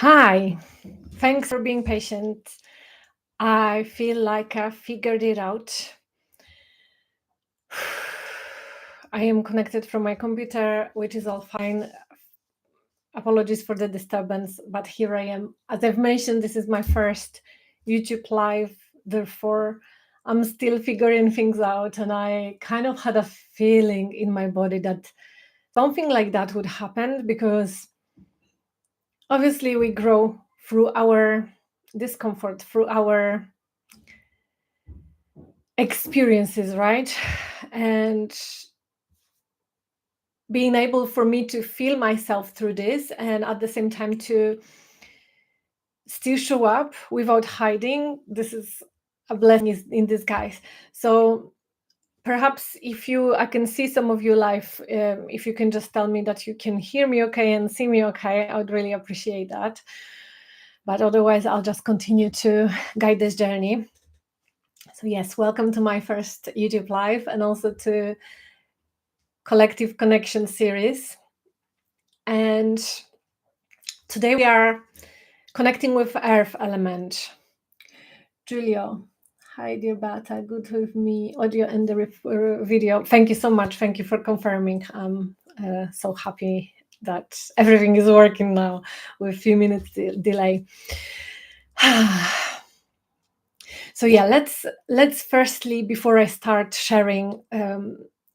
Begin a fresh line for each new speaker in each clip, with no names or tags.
Hi, thanks for being patient. I feel like I figured it out. I am connected from my computer, which is all fine. Apologies for the disturbance, but here I am. As I've mentioned, this is my first YouTube live, therefore, I'm still figuring things out. And I kind of had a feeling in my body that something like that would happen because obviously we grow through our discomfort, through our experiences, right? And being able for me to feel myself through this and at the same time to still show up without hiding, this is a blessing in disguise. So perhaps if I can see some of you live, if you can just tell me that you can hear me okay and see me okay, I would really appreciate that. But otherwise, I'll just continue to guide this journey. So yes, welcome to my first YouTube live and also to Collective Connection series. And today we are connecting with Earth element. Julio, hi dear Beata, good with me, audio and the video. Thank you so much. Thank you for confirming. I'm so happy that everything is working now with a few minutes delay. So yeah, let's firstly, before I start sharing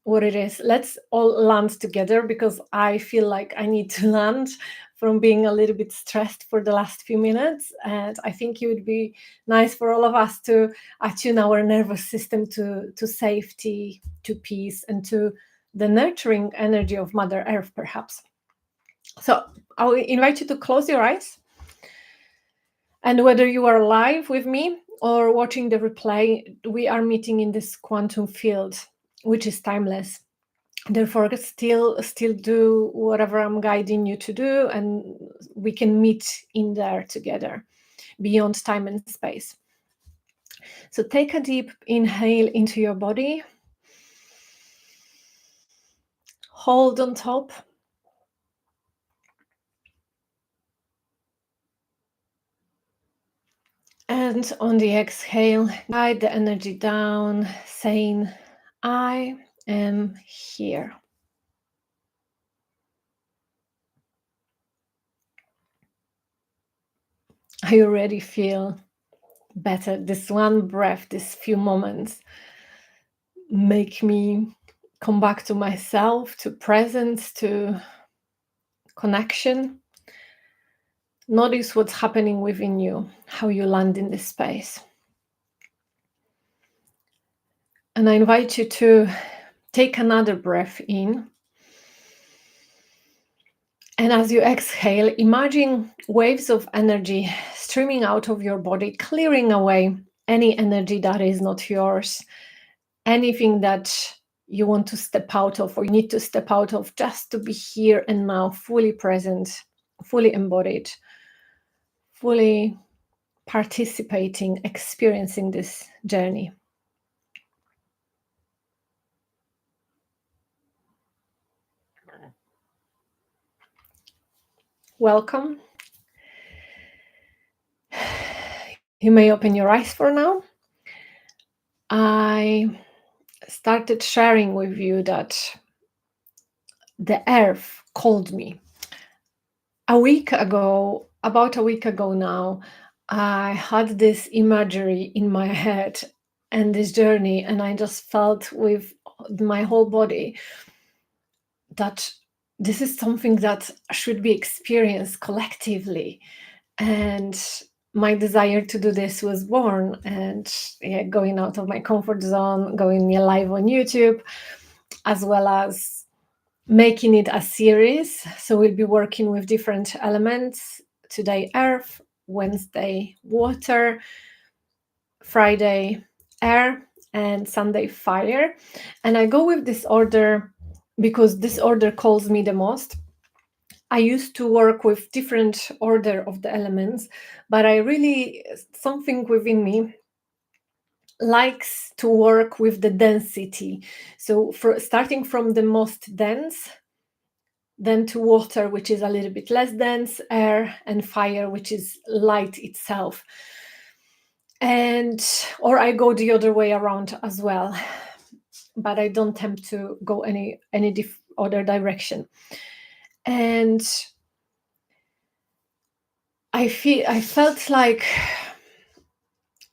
what it is, let's all land together because I feel like I need to land from being a little bit stressed for the last few minutes. And I think it would be nice for all of us to attune our nervous system to safety, to peace, and to the nurturing energy of Mother Earth, perhaps. So I will invite you to close your eyes. And whether you are live with me or watching the replay, we are meeting in this quantum field, which is timeless. Therefore, still do whatever I'm guiding you to do, and we can meet in there together, beyond time and space. So take a deep inhale into your body. Hold on top. And on the exhale, guide the energy down, saying, I am here. I already feel better. This one breath, these few moments make me come back to myself, to presence, to connection. Notice what's happening within you, how you land in this space. And I invite you to take another breath in. And as you exhale, imagine waves of energy streaming out of your body, clearing away any energy that is not yours, anything that you want to step out of or you need to step out of, just to be here and now, fully present, fully embodied, fully participating, experiencing this journey. Welcome. You may open your eyes for now. I started sharing with you that the earth called me. About a week ago now, I had this imagery in my head and this journey, and I just felt with my whole body that this is something that should be experienced collectively. And my desire to do this was born, and going out of my comfort zone, going live on YouTube, as well as making it a series. So we'll be working with different elements. Today, earth, Wednesday, water, Friday, air, and Sunday, fire. And I go with this order because this order calls me the most. I used to work with different order of the elements, but something within me likes to work with the density. So starting from the most dense, then to water, which is a little bit less dense, air, and fire, which is light itself. And or I go the other way around as well, but I don't tend to go any other direction. And I felt like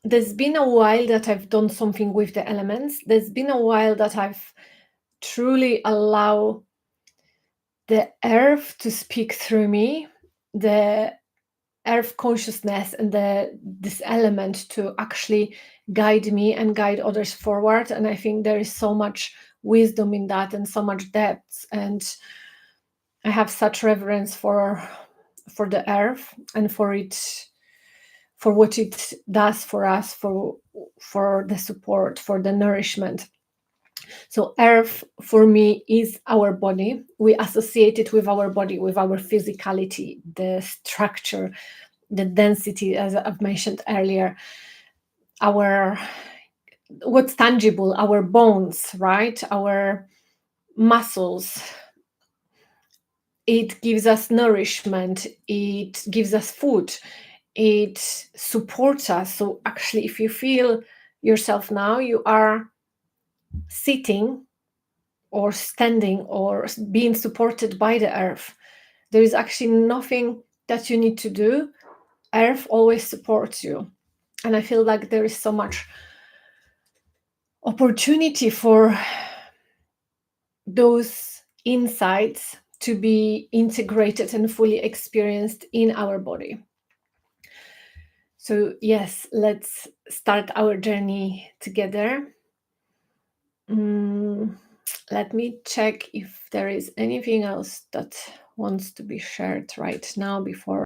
there's been a while that I've done something with the elements. There's been a while that I've truly allowed the earth to speak through me, the earth consciousness and this element to actually guide me and guide others forward. And I think there is so much wisdom in that and so much depth. And I have such reverence for the earth and for what it does for us, for the support, for the nourishment. So earth for me is our body. We associate it with our body, with our physicality, the structure, the density, as I've mentioned earlier, our what's tangible, our bones, right? Our muscles. It gives us nourishment, it gives us food, it supports us. So actually, if you feel yourself now, you are sitting or standing or being supported by the earth. There is actually nothing that you need to do. Earth always supports you. And I feel like there is so much opportunity for those insights to be integrated and fully experienced in our body. So yes, let's start our journey together. Let me check if there is anything else that wants to be shared right now before.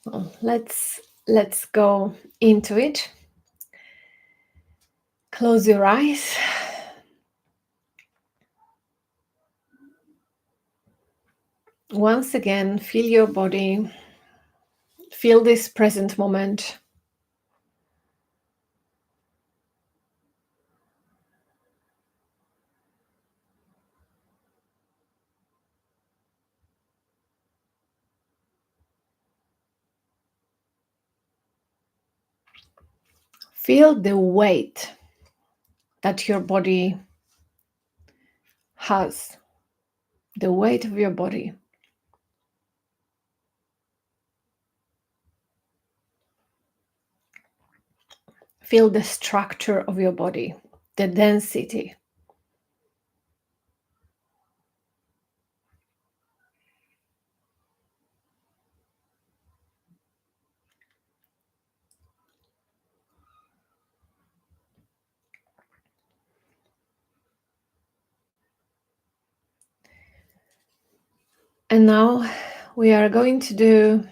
Well, let's go into it. Close your eyes. Once again, feel your body. Feel this present moment. Feel the weight that your body has, the weight of your body. Feel the structure of your body, the density. And now we are going to do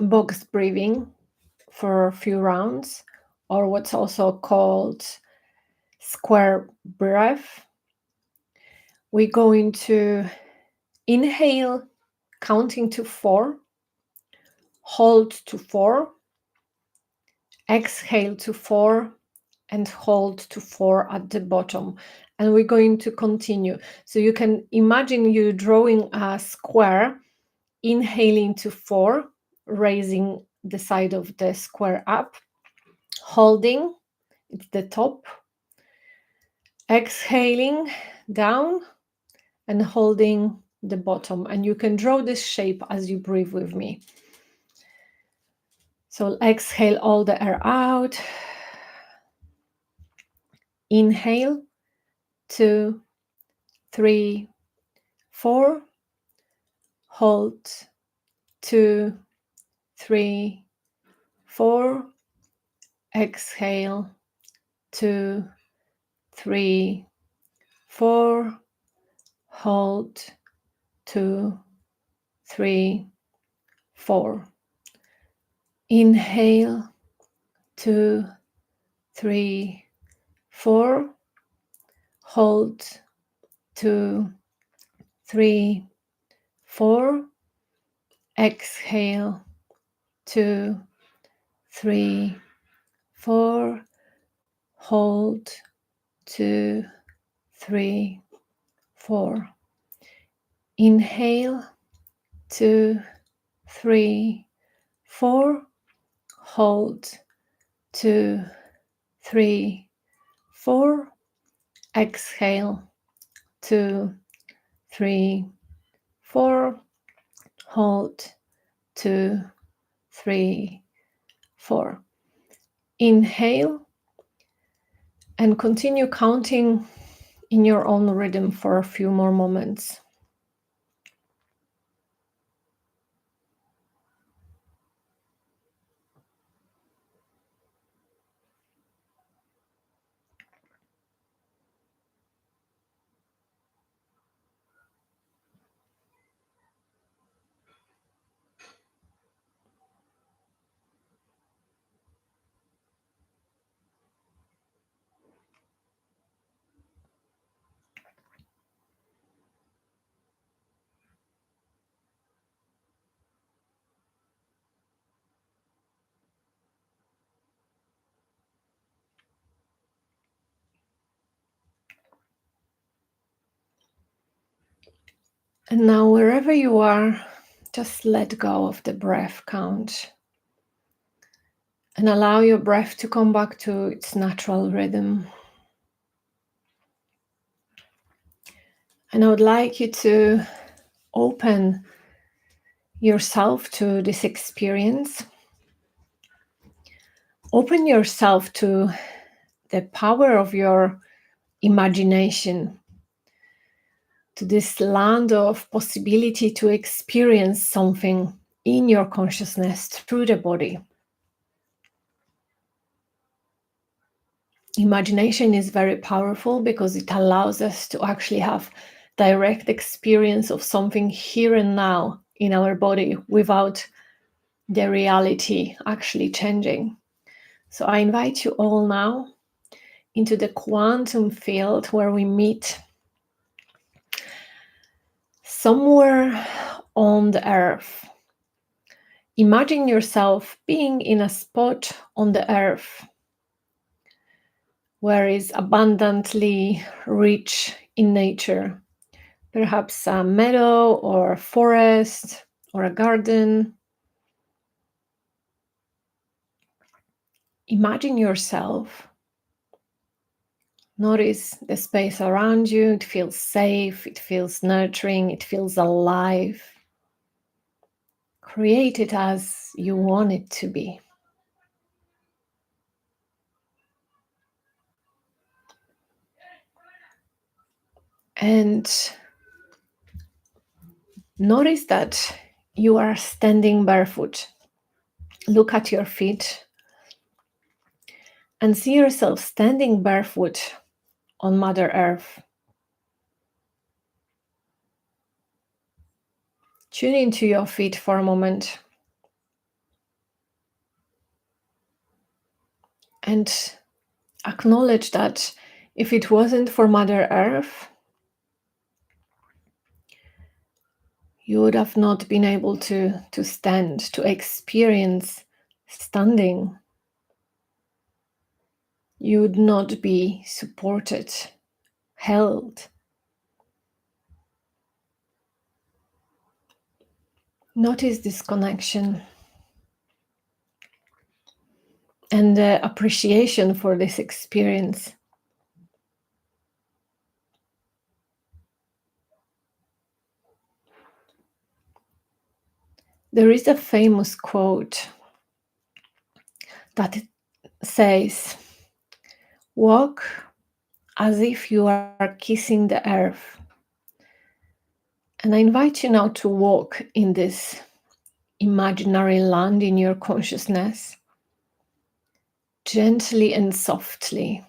box breathing for a few rounds, or what's also called square breath. We're going to inhale, counting to 4, hold to 4, exhale to 4, and hold to 4 at the bottom. And we're going to continue. So you can imagine you drawing a square, inhaling to 4, raising the side of the square up, holding, it's the top, exhaling down, and holding the bottom. And you can draw this shape as you breathe with me. So exhale all the air out. Inhale, 2, 3, 4. Hold, 2, 3, 4. Exhale, 2, 3, 4. Hold, 2, 3, 4. Inhale, 2, 3, 4. Hold, 2, 3, 4. Exhale, 2, 3, 4. Hold. 2, 3, 4. Inhale. 2, 3, 4. Hold. 2, 3, 4. Exhale. 2, 3, 4. Hold. 2, 3, 4. Inhale and continue counting in your own rhythm for a few more moments. And now, wherever you are, just let go of the breath count and allow your breath to come back to its natural rhythm. And I would like you to open yourself to this experience. Open yourself to the power of your imagination, to this land of possibility to experience something in your consciousness through the body. Imagination is very powerful because it allows us to actually have direct experience of something here and now in our body without the reality actually changing. So I invite you all now into the quantum field where we meet somewhere on the earth. Imagine yourself being in a spot on the earth where is abundantly rich in nature, perhaps a meadow or a forest or a garden. Imagine yourself. Notice the space around you. It feels safe, it feels nurturing, it feels alive. Create it as you want it to be. And notice that you are standing barefoot. Look at your feet and see yourself standing barefoot on Mother Earth. Tune into your feet for a moment and acknowledge that if it wasn't for Mother Earth, you would have not been able to stand, to experience standing. You would not be supported, held. Notice this connection and the appreciation for this experience. There is a famous quote that says, "Walk as if you are kissing the earth." And I invite you now to walk in this imaginary land in your consciousness, gently and softly,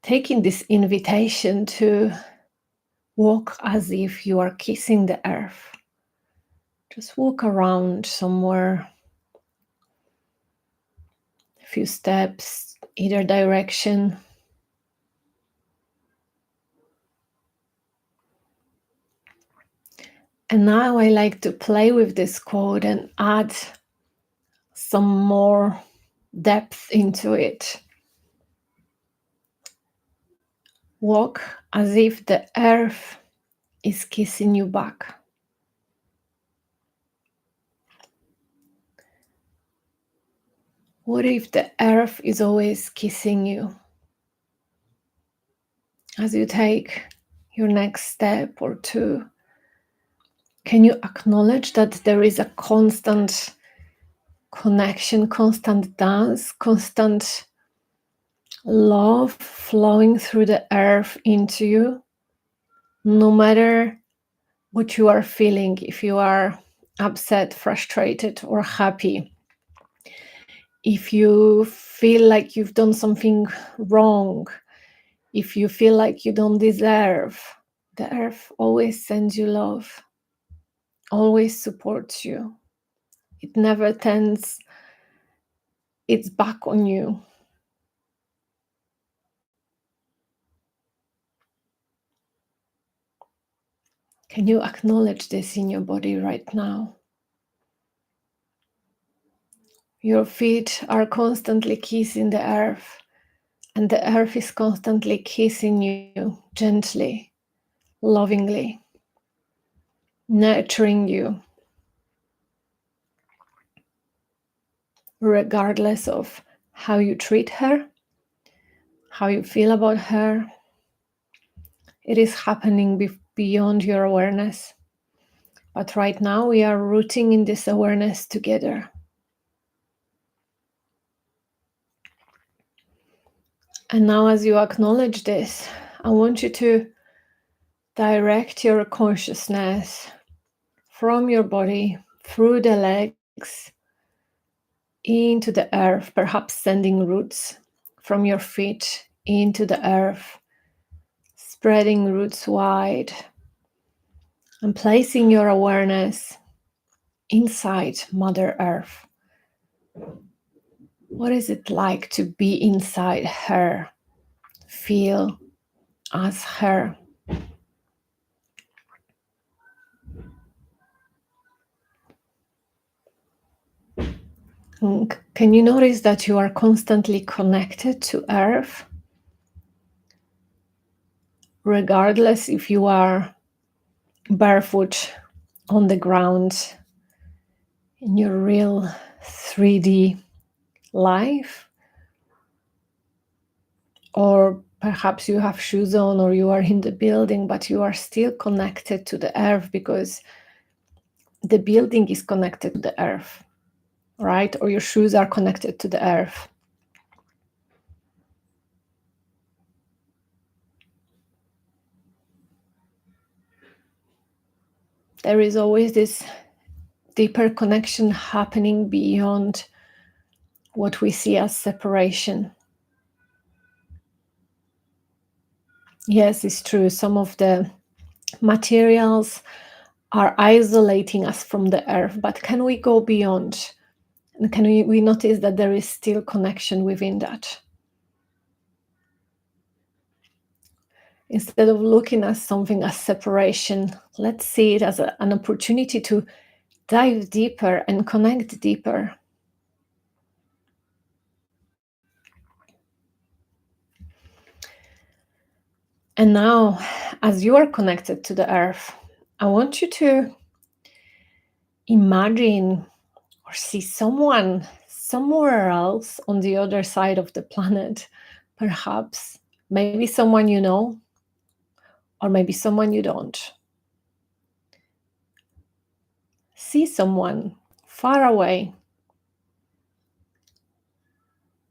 taking this invitation to walk as if you are kissing the earth. Just walk around somewhere, a few steps, either direction. And now I like to play with this quote and add some more depth into it. Walk as if the earth is kissing you back. What if the earth is always kissing you? As you take your next step or two, can you acknowledge that there is a constant connection, constant dance, constant love flowing through the earth into you? No matter what you are feeling, if you are upset, frustrated, or happy, if you feel like you've done something wrong, if you feel like you don't deserve, the earth always sends you love, always supports you. It never turns its back on you. Can you acknowledge this in your body right now? Your feet are constantly kissing the earth, and the earth is constantly kissing you gently, lovingly, nurturing you, regardless of how you treat her, how you feel about her. It is happening beyond your awareness. But right now we are rooting in this awareness together. And now as you acknowledge this, I want you to direct your consciousness from your body through the legs into the earth, perhaps sending roots from your feet into the earth, spreading roots wide and placing your awareness inside Mother Earth. What is it like to be inside her? Feel as her. Can you notice that you are constantly connected to Earth? Regardless if you are barefoot on the ground in your real 3D life, or perhaps you have shoes on or you are in the building, but you are still connected to the earth because the building is connected to the earth, right? Or your shoes are connected to the earth. There is always this deeper connection happening beyond what we see as separation. Yes, it's true. Some of the materials are isolating us from the earth, but can we go beyond? And can we notice that there is still connection within that? Instead of looking at something as separation, let's see it as an opportunity to dive deeper and connect deeper. And now, as you are connected to the earth, I want you to imagine or see someone somewhere else on the other side of the planet, perhaps, maybe someone you know, or maybe someone you don't. See someone far away,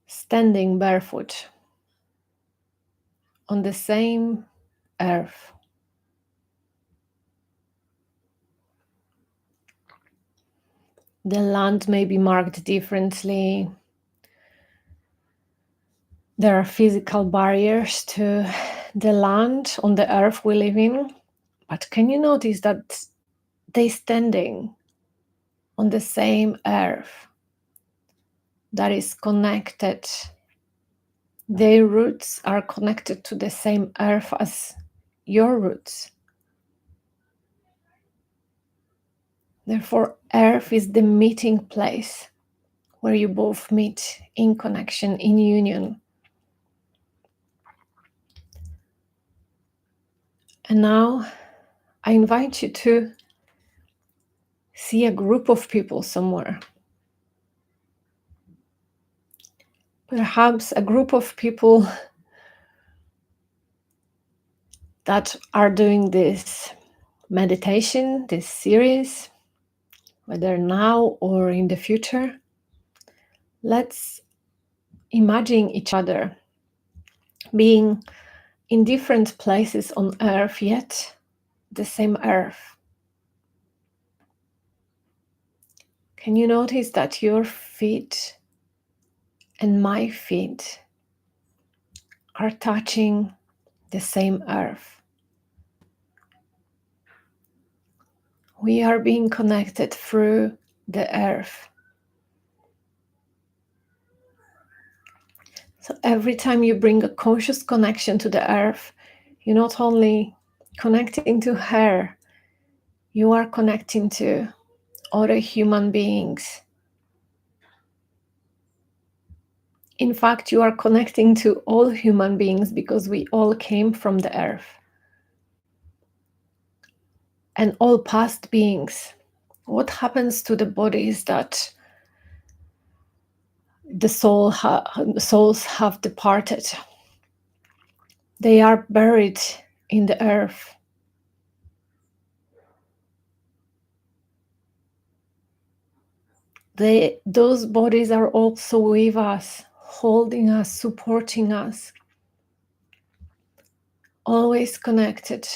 standing barefoot on the same earth. The land may be marked differently. There are physical barriers to the land on the earth we live in. But can you notice that they're standing on the same earth that is connected? Their roots are connected to the same earth as your roots. Therefore, earth is the meeting place where you both meet in connection, in union. And now I invite you to see a group of people somewhere. Perhaps a group of people that are doing this meditation, this series, whether now or in the future. Let's imagine each other being in different places on earth, yet the same earth. Can you notice that your feet and my feet are touching the same earth? We are being connected through the earth. So every time you bring a conscious connection to the earth, you're not only connecting to her, you are connecting to other human beings. In fact, you are connecting to all human beings because we all came from the earth. And all past beings. What happens to the bodies that the souls have departed? They are buried in the earth. Those bodies are also with us, holding us, supporting us, always connected,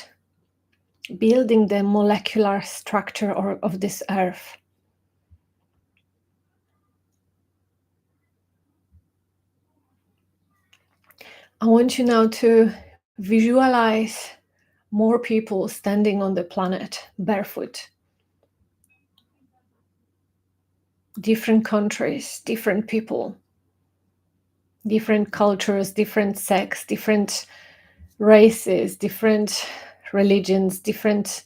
building the molecular structure of this earth. I want you now to visualize more people standing on the planet barefoot. Different countries, different people, different cultures, different sects, different races, different religions, different,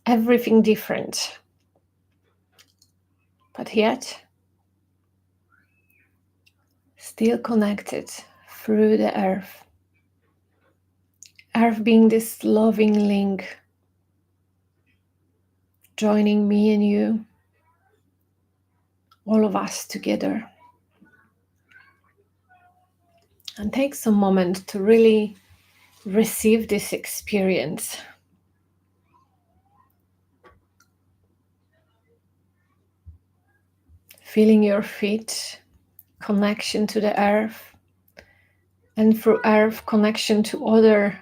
everything different. But yet, still connected through the earth. Earth being this loving link, joining me and you, all of us together. And take some moment to really receive this experience. Feeling your feet, connection to the earth, and through earth, connection to other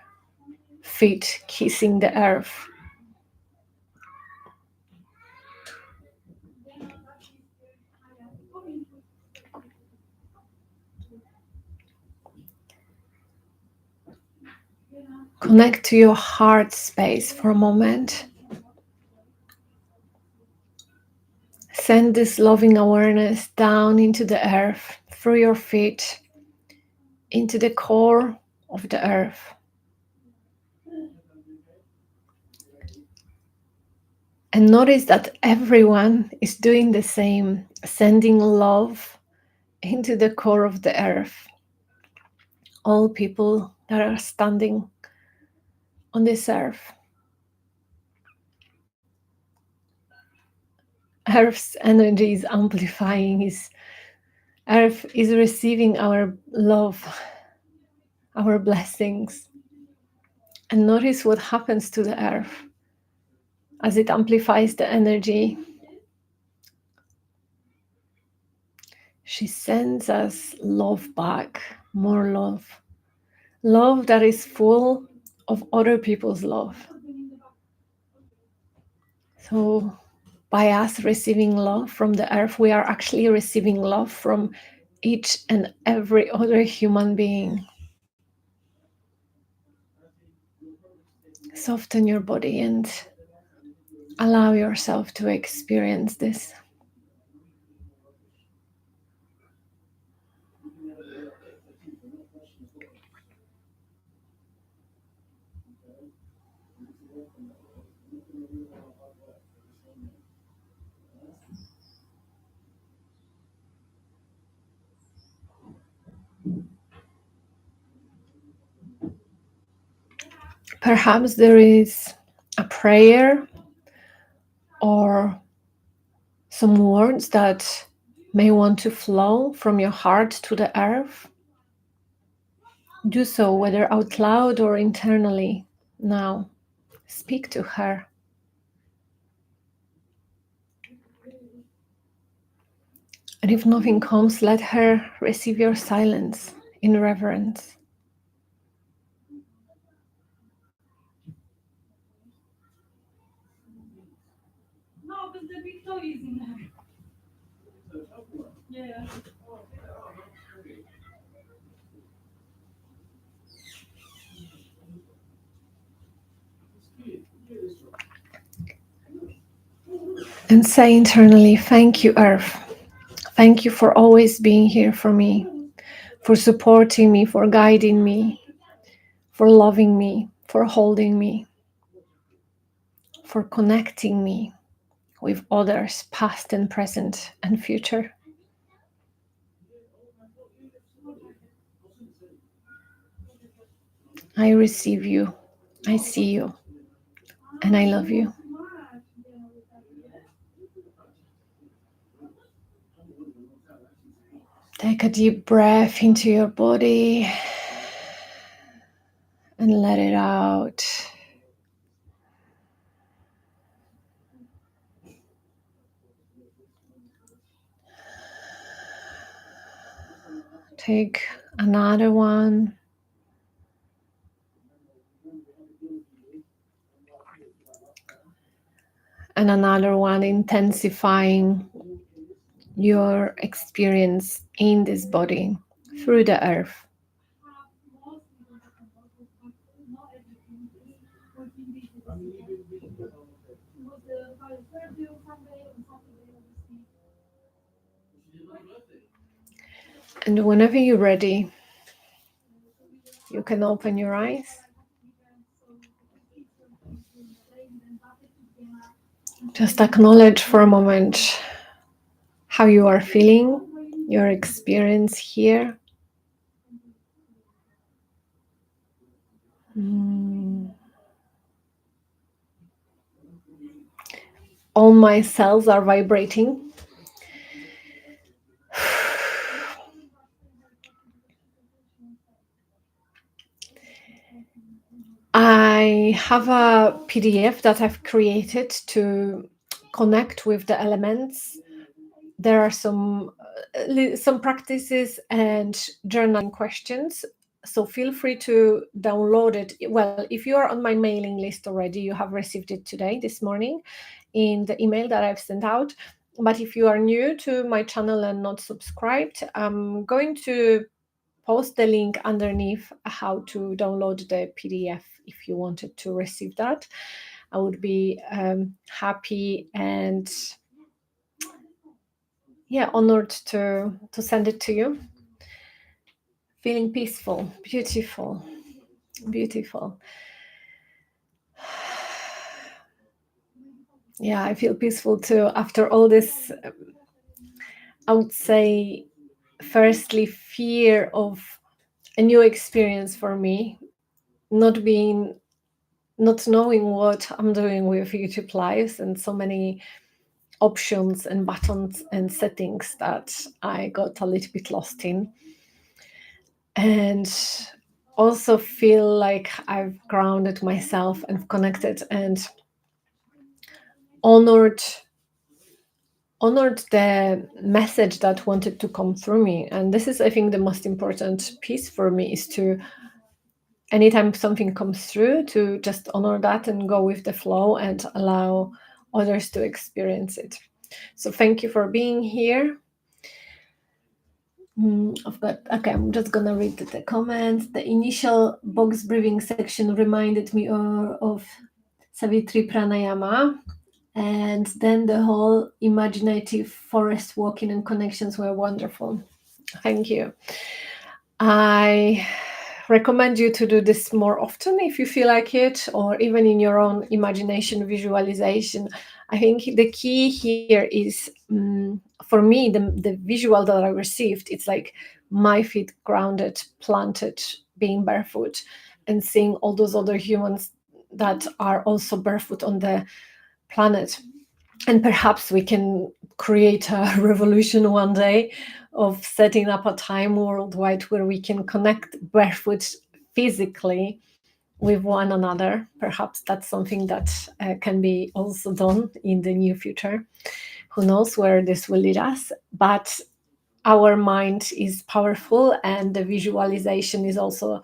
feet kissing the earth. Connect to your heart space for a moment. Send this loving awareness down into the earth, through your feet, into the core of the earth. And notice that everyone is doing the same, sending love into the core of the earth. All people that are standing on this earth. Earth's energy is amplifying, Earth is receiving our love, our blessings. And notice what happens to the earth as it amplifies the energy. She sends us love back, more love. Love that is full of other people's love. So by us receiving love from the earth, we are actually receiving love from each and every other human being. Soften your body and allow yourself to experience this. Perhaps there is a prayer or some words that may want to flow from your heart to the earth. Do so, whether out loud or internally. Now, speak to her. And if nothing comes, let her receive your silence in reverence. And say internally, thank you, Earth. Thank you for always being here for me, for supporting me, for guiding me, for loving me, for holding me, for connecting me with others, past and present and future. I receive you, I see you, and I love you. Take a deep breath into your body and let it out. Take another one. And another one, intensifying your experience in this body through the earth. And whenever you're ready, you can open your eyes. Just acknowledge for a moment how you are feeling, your experience here. All my cells are vibrating. I have a PDF that I've created to connect with the elements. There are some practices and journaling questions, so feel free to download it. Well, if you are on my mailing list already, you have received it today, this morning, in the email that I've sent out. But if you are new to my channel and not subscribed, I'm going to post the link underneath how to download the PDF if you wanted to receive that. I would be happy and honored to send it to you. Feeling peaceful, beautiful, beautiful. Yeah, I feel peaceful too after all this. I would say, firstly, fear of a new experience for me, not knowing what I'm doing with YouTube Lives, and so many options and buttons and settings that I got a little bit lost in. And also feel like I've grounded myself and connected and honored the message that wanted to come through me. And this is, I think, the most important piece for me, is to, anytime something comes through, to just honor that and go with the flow and allow others to experience it. So thank you for being here. I'm just gonna read the comments. The initial box breathing section reminded me of Savitri Pranayama, and then the whole imaginative forest walking and connections were wonderful. Thank you. I recommend you to do this more often if you feel like it, or even in your own imagination visualization. I think the key here is, for me, the visual that I received, it's like my feet grounded, planted, being barefoot, and seeing all those other humans that are also barefoot on the planet. And perhaps we can create a revolution one day of setting up a time worldwide where we can connect barefoot physically with one another. Perhaps that's something that can be also done in the near future. Who knows where this will lead us? But our mind is powerful, and the visualization is also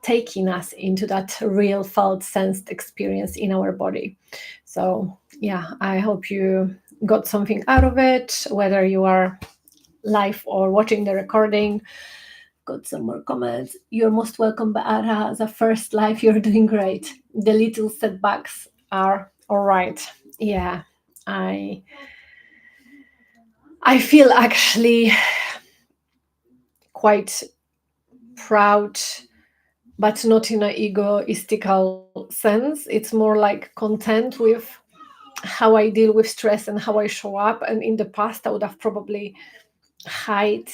taking us into that real felt sensed experience in our body. So yeah, I hope you got something out of it, whether you are live or watching the recording. Got some more comments. You're most welcome, Beata. As a first live, you're doing great. The little setbacks are all right. Yeah, I I feel actually quite proud, but not in an egoistical sense. It's more like content with how I deal with stress and how I show up. And in the past, I would have probably hide,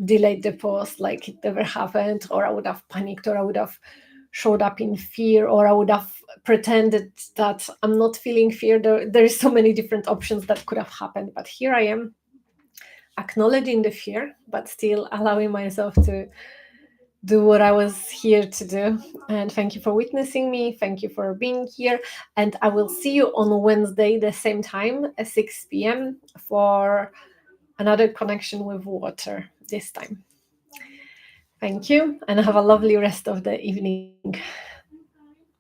delayed the post like it never happened, or I would have panicked, or I would have showed up in fear, or I would have pretended that I'm not feeling fear. There is so many different options that could have happened. But here I am, acknowledging the fear, but still allowing myself to do what I was here to do. And thank you for witnessing me. Thank you for being here. And I will see you on Wednesday, the same time, at 6 p.m., for another connection with water this time. Thank you, and have a lovely rest of the evening.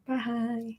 Bye.